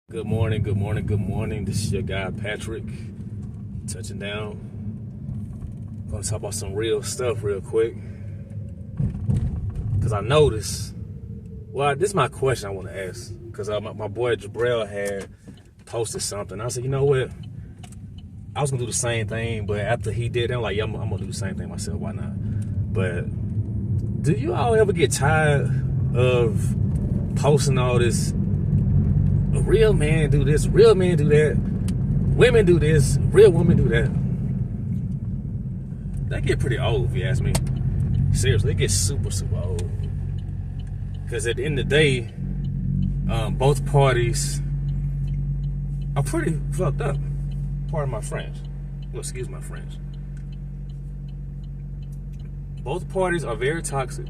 Good morning, good morning, good morning. This is your guy Patrick, touching down. Gonna talk about some real stuff real quick. Cause I noticed, this is my question I want to ask. Cause my boy Jabril had posted something. I said, you know what? I was gonna do the same thing, but after he did that, I'm like, yeah, I'm gonna do the same thing myself. Why not? But do you all ever get tired of posting all this? A real man do this, real men do that, women do this, real women do that. That get pretty old if you ask me. Seriously, it gets super, super old. Because at the end of the day, both parties are pretty fucked up. Pardon my French. Well, excuse my French. Both parties are very toxic.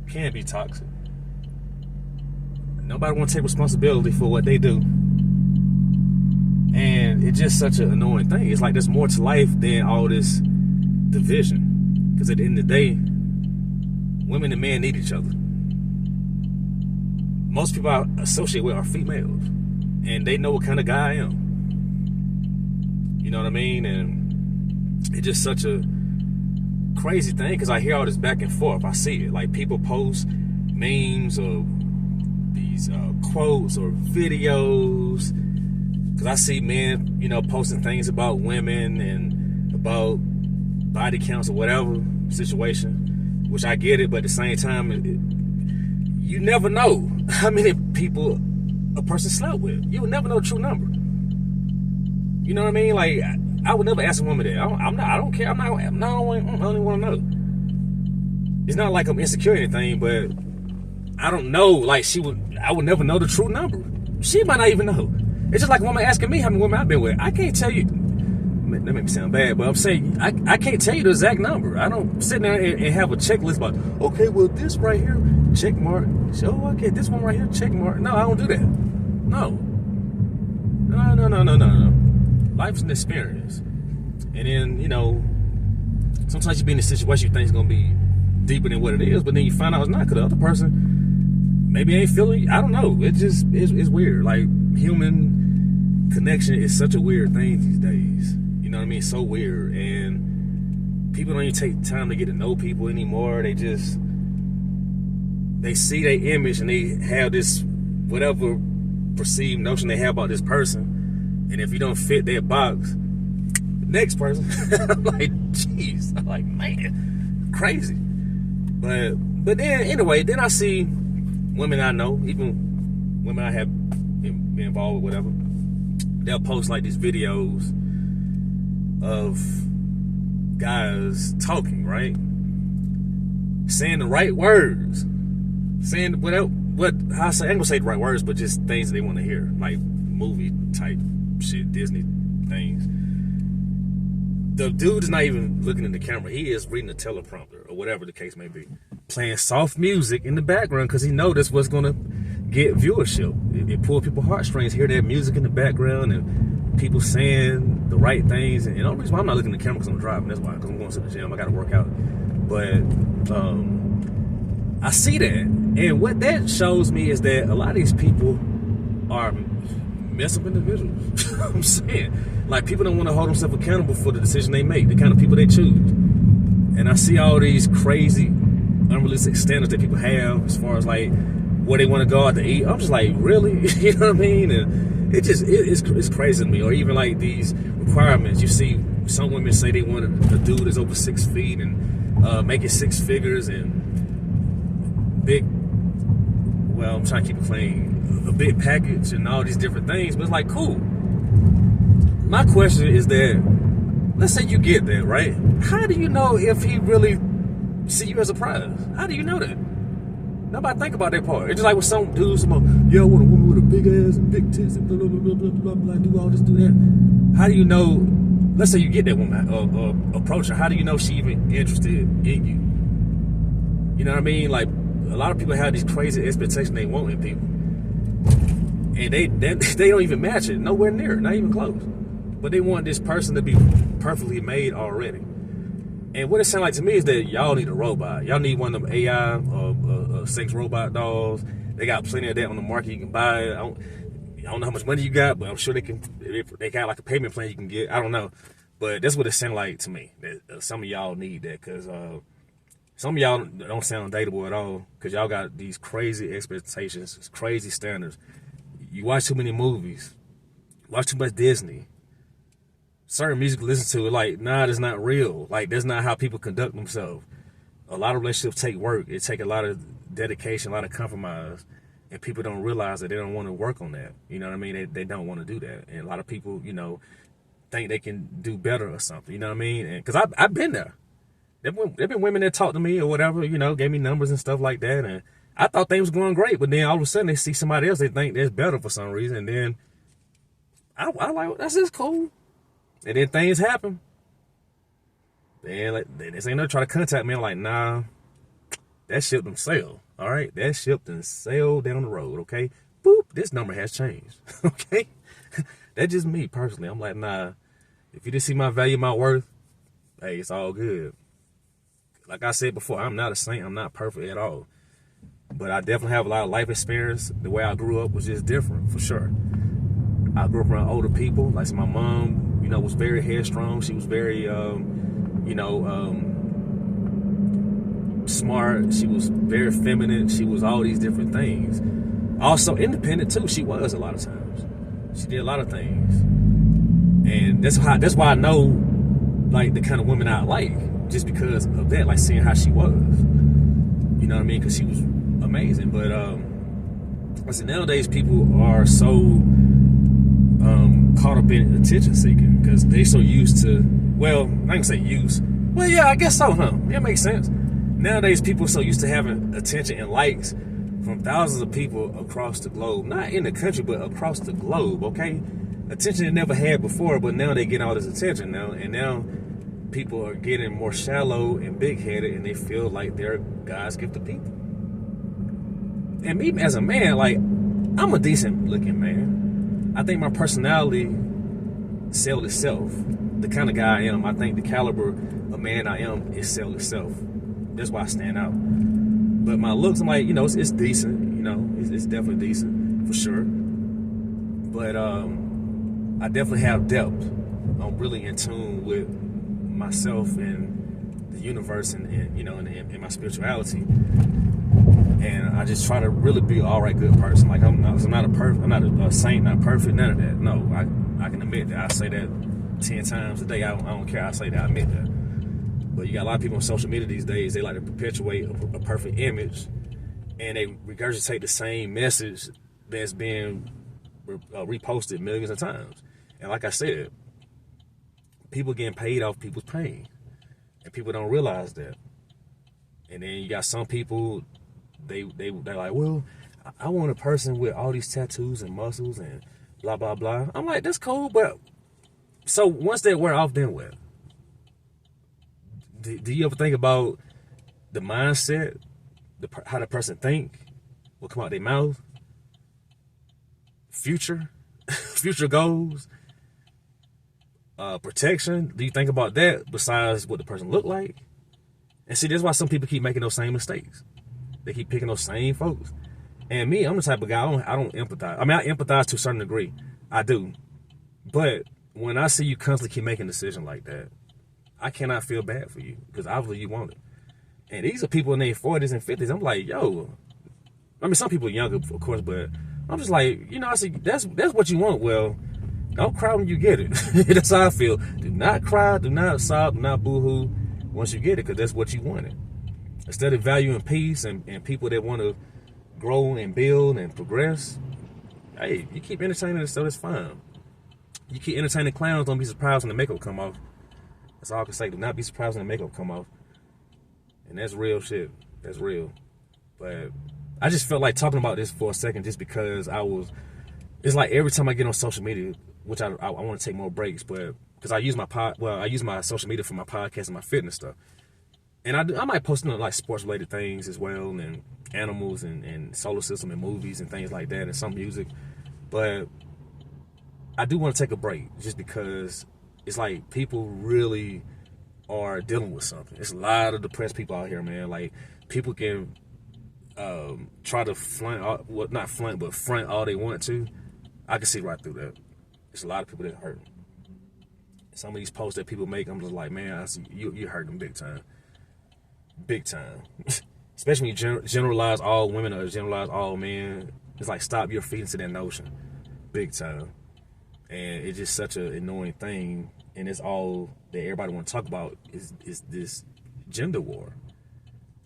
Can be toxic. Nobody want to take responsibility for what they do. And it's just such an annoying thing. It's like there's more to life than all this division. Because at the end of the day, women and men need each other. Most people I associate with are females. And they know what kind of guy I am. You know what I mean? And it's just such a crazy thing because I hear all this back and forth. I see it. Like people post memes or these quotes or videos, because I see men, posting things about women and about body counts or whatever situation, which I get it, but at the same time, you never know how many people a person slept with. You would never know the true number. You know what I mean? Like, I would never ask a woman that. I don't care. I only want to know. It's not like I'm insecure or anything, but I don't know, like I would never know the true number. She might not even know. It's just like a woman asking me how many women I've been with. I can't tell you. That make me sound bad, but I'm saying I can't tell you the exact number. I don't sit there and have a checklist about, okay, well, this right here, check mark. Oh, okay, this one right here, check mark. No, I don't do that. No. No. Life's an experience. And then, sometimes you be in a situation you think it's going to be deeper than what it is, but then you find out it's not because the other person maybe ain't feeling. I don't know. It just it's weird. Like human connection is such a weird thing these days. You know what I mean? So weird, and people don't even take time to get to know people anymore. They see their image and they have this whatever perceived notion they have about this person, and if you don't fit their box, the next person, I'm like, jeez, I'm like, man, crazy. But then anyway, then I see women I know, even women I have been involved with, whatever. They'll post like these videos of guys talking, right? Saying the right words, saying I ain't gonna say the right words, but just things that they want to hear, like movie type shit, Disney things. The dude is not even looking in the camera. He is reading a teleprompter or whatever the case may be. Playing soft music in the background because he knows that's what's going to get viewership. It pulls people's heartstrings, hear that music in the background and people saying the right things. And the only reason why I'm not looking in the camera because I'm driving. That's why, because I'm going to the gym. I got to work out. But I see that. And what that shows me is that a lot of these people are mess up individuals. I'm saying, like, people don't want to hold themselves accountable for the decision they make, the kind of people they choose. And I see all these crazy, unrealistic standards that people have as far as like where they want to go out to eat. I'm just like, really? You know what I mean? And it's crazy to me. Or even like these requirements. You see some women say they want a dude that's over 6 feet and make it 6 figures and big. Well, I'm trying to keep it clean. A big package and all these different things, but it's like, cool. My question is that, let's say you get there, right? How do you know if he really see you as a prize? How do you know that? Nobody think about that part. It's just like with some dudes, I want a woman with a big ass and big tits and blah, blah, blah, blah, blah, blah, do all this, do that. How do you know, let's say you get that woman, approach her, how do you know she even interested in you? You know what I mean? Like, a lot of people have these crazy expectations they want in people. And they don't even match it, nowhere near, not even close. But they want this person to be perfectly made already. And what it sounds like to me is that y'all need a robot. Y'all need one of them AI sex robot dolls. They got plenty of that on the market. You can buy it. I don't know how much money you got, but I'm sure they got like a payment plan you can get. I don't know. But that's what it sounds like to me. That some of y'all need that, because some of y'all don't sound dateable at all, because y'all got these crazy expectations, crazy standards. You watch too many movies, watch too much Disney. Certain music you listen to, like, nah, that's not real. Like, that's not how people conduct themselves. A lot of relationships take work. It take a lot of dedication, a lot of compromise. And people don't realize that they don't want to work on that. You know what I mean? They don't want to do that. And a lot of people, you know, think they can do better or something. You know what I mean? Because I've been there. There been women that talked to me or whatever, you know, gave me numbers and stuff like that. And I thought things was going great. But then all of a sudden they see somebody else they think that's better for some reason. And then I like, that's just cool. And then things happen. Then like, they say no, try to contact me. I'm like, nah, that ship done sailed. All right, that ship done sailed down the road. Okay, boop, this number has changed. Okay, that's just me personally. I'm like, nah, if you didn't see my value, my worth, hey, it's all good. Like I said before, I'm not a saint. I'm not perfect at all. But I definitely have a lot of life experience. The way I grew up was just different, for sure. I grew up around older people. Like my mom, you know, was very headstrong. She was very, smart. She was very feminine. She was all these different things. Also independent too. She was a lot of times. She did a lot of things, and that's why I know, like, the kind of women I like, just because of that. Like seeing how she was. You know what I mean? Because she was amazing. But I said nowadays people are so caught up in attention seeking because they so used to, well, I can say used. Well, yeah, I guess so, huh? That makes sense. Nowadays, people are so used to having attention and likes from thousands of people across the globe. Not in the country, but across the globe, okay? Attention they never had before, but now they get all this attention now. And now people are getting more shallow and big-headed, and they feel like they're God's gift to people. And me, as a man, like, I'm a decent-looking man. I think my personality sells itself. The kind of guy I am, I think the caliber of man I am is sells itself. That's why I stand out. But my looks, I'm like, you know, it's decent. You know, it's definitely decent for sure. But I definitely have depth. I'm really in tune with myself and the universe, and you know, and my spirituality. And I just try to really be an all right, good person. Like I'm not a saint, not perfect, none of that. No, I can admit that. I say that 10 times a day. I don't care. I say that. I admit that. But you got a lot of people on social media these days. They like to perpetuate a perfect image, and they regurgitate the same message that's being reposted millions of times. And like I said, people getting paid off people's pain, and people don't realize that. And then you got some people. They're like, well, I want a person with all these tattoos and muscles and blah, blah, blah. I'm like, that's cool, but so once they wear off, then what? Do you ever think about the mindset, how the person think, what come out their mouth, future goals, protection? Do you think about that besides what the person look like? And see, that's why some people keep making those same mistakes. They keep picking those same folks. And me, I'm the type of guy, I don't empathize. I mean, I empathize to a certain degree. I do. But when I see you constantly keep making decisions like that, I cannot feel bad for you, because obviously you want it. And these are people in their 40s and 50s. I'm like, yo. I mean, some people are younger, of course, but I'm just like, you know, I see, that's what you want. Well, don't cry when you get it. That's how I feel. Do not cry, do not sob, do not boo-hoo once you get it, because that's what you wanted. Instead of valuing peace and people that want to grow and build and progress, hey, you keep entertaining stuff, that's fine. You keep entertaining clowns, don't be surprised when the makeup come off. That's all I can say. Do not be surprised when the makeup come off. And that's real shit. That's real. But I just felt like talking about this for a second, just because it's like every time I get on social media, which I want to take more breaks, but because I use my social media for my podcast and my fitness stuff. And I might post like sports related things as well, and animals and solar system and movies and things like that, and some music. But I do want to take a break, just because it's like people really are dealing with something. There's a lot of depressed people out here, man. Like, people can try to front all they want to. I can see right through that. There's a lot of people that hurt. Some of these posts that people make, I'm just like, man, I see you hurt them big time. Big time. Especially when you generalize all women or generalize all men. It's like, stop your feet into that notion. Big time. And it's just such an annoying thing. And it's all that everybody want to talk about is this gender war,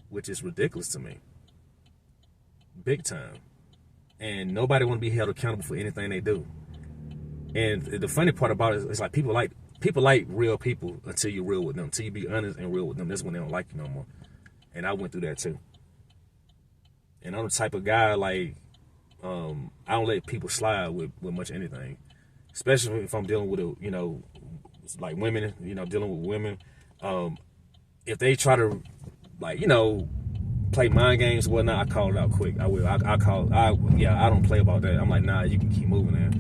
which is ridiculous to me. Big time. And nobody want to be held accountable for anything they do. And the funny part about it is like people like real people until you're real with them. Until you be honest and real with them. That's when they don't like you no more. And I went through that too. And I'm the type of guy, like, I don't let people slide with much anything. Especially if I'm dealing with, like women, dealing with women. If they try to, like, play mind games and whatnot, I call it out quick. I will. I don't play about that. I'm like, nah, you can keep moving there.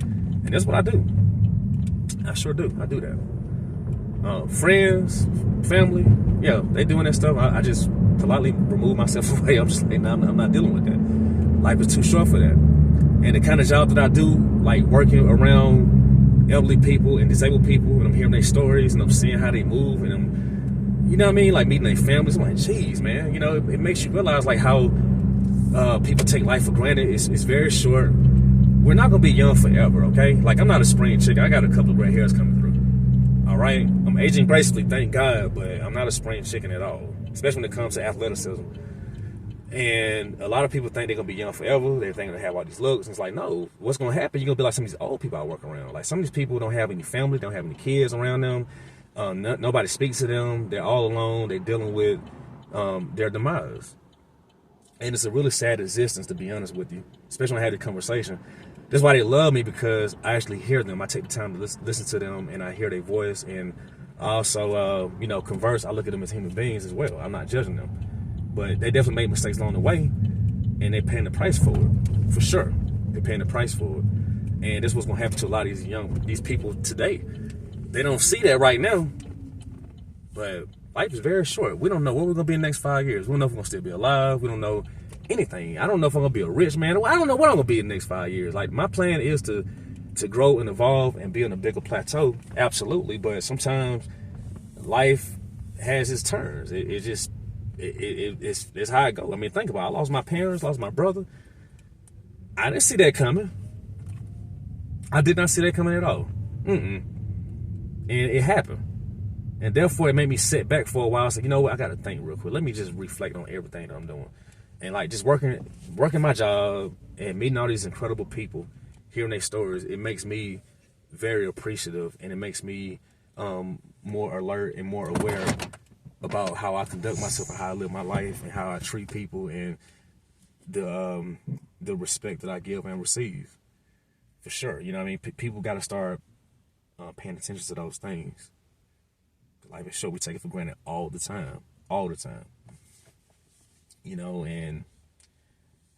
And that's what I do. I sure do. I do that. Friends, family, yeah, they doing that stuff. I just politely remove myself away. I'm just like, nah, I'm not dealing with that. Life is too short for that. And the kind of job that I do, like working around elderly people and disabled people, and I'm hearing their stories and I'm seeing how they move, and I'm, you know what I mean, like meeting their families. I'm like, geez, man, it makes you realize like how people take life for granted. It's very short. We're not gonna be young forever, okay? Like, I'm not a spring chicken. I got a couple of gray hairs coming through. All right, I'm aging gracefully, thank God, but I'm not a spring chicken at all, especially when it comes to athleticism. And a lot of people think they're gonna be young forever. They think they have all these looks. And it's like, no, what's gonna happen? You're gonna be like some of these old people I work around. Like, some of these people don't have any family, don't have any kids around them. Nobody speaks to them. They're all alone. They're dealing with their demise. And it's a really sad existence, to be honest with you, especially when I had the conversation. That's why they love me, because I actually hear them. I take the time to listen to them, and I hear their voice. And I also, converse. I look at them as human beings as well. I'm not judging them. But they definitely made mistakes along the way, and they're paying the price for it, for sure. They're paying the price for it. And this is what's going to happen to a lot of these people today. They don't see that right now, but life is very short. We don't know what we're going to be in the next 5 years. We don't know if we're going to still be alive. We don't know anything. I don't know if I'm going to be a rich man. I don't know what I'm going to be in the next 5 years. Like, my plan is to grow and evolve and be on a bigger plateau, absolutely. But sometimes life has its turns. It's how it goes. I mean, think about it. I lost my parents, lost my brother. I didn't see that coming. I did not see that coming at all. And it happened. And therefore, it made me sit back for a while. I was like, you know what? I got to think real quick. Let me just reflect on everything that I'm doing. And like, just working my job and meeting all these incredible people, hearing their stories, it makes me very appreciative, and it makes me more alert and more aware about how I conduct myself and how I live my life and how I treat people, and the respect that I give and receive. For sure. You know what I mean? People got to start paying attention to those things. Life is short. We take it for granted all the time. All the time. And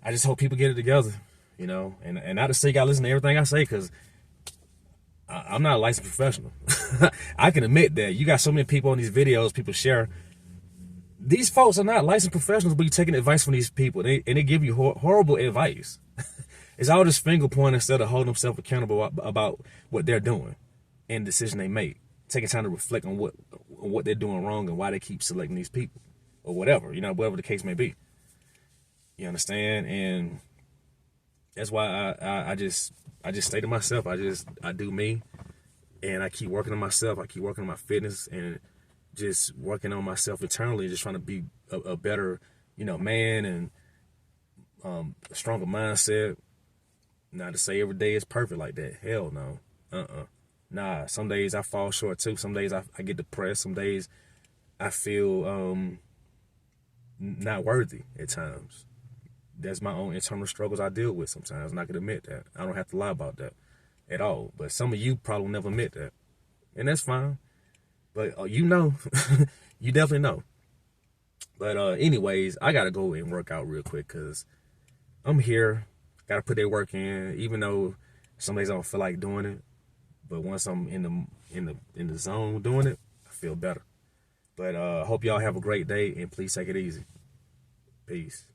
I just hope people get it together, and not to say you got to listen to everything I say, because I'm not a licensed professional. I can admit that. You got so many people on these videos, people share. These folks are not licensed professionals, but you're taking advice from these people, and they give you horrible advice. It's all this finger pointing instead of holding themselves accountable about what they're doing and the decision they make. Taking time to reflect on what they're doing wrong and why they keep selecting these people, or whatever, whatever the case may be. You understand? And that's why I just stay to myself. I do me, and I keep working on myself. I keep working on my fitness, and just working on myself internally, just trying to be a better, man, and a stronger mindset. Not to say every day is perfect like that. Hell no. Nah, some days I fall short too. Some days I get depressed. Some days I feel not worthy at times. That's my own internal struggles I deal with sometimes, and I can admit that. I don't have to lie about that at all. But some of you probably will never admit that, and that's fine. But you definitely know. But anyways, I got to go and work out real quick, because I'm here. Got to put that work in, even though some days I don't feel like doing it. But once I'm in the zone doing it, I feel better. But I hope y'all have a great day, and please take it easy. Peace.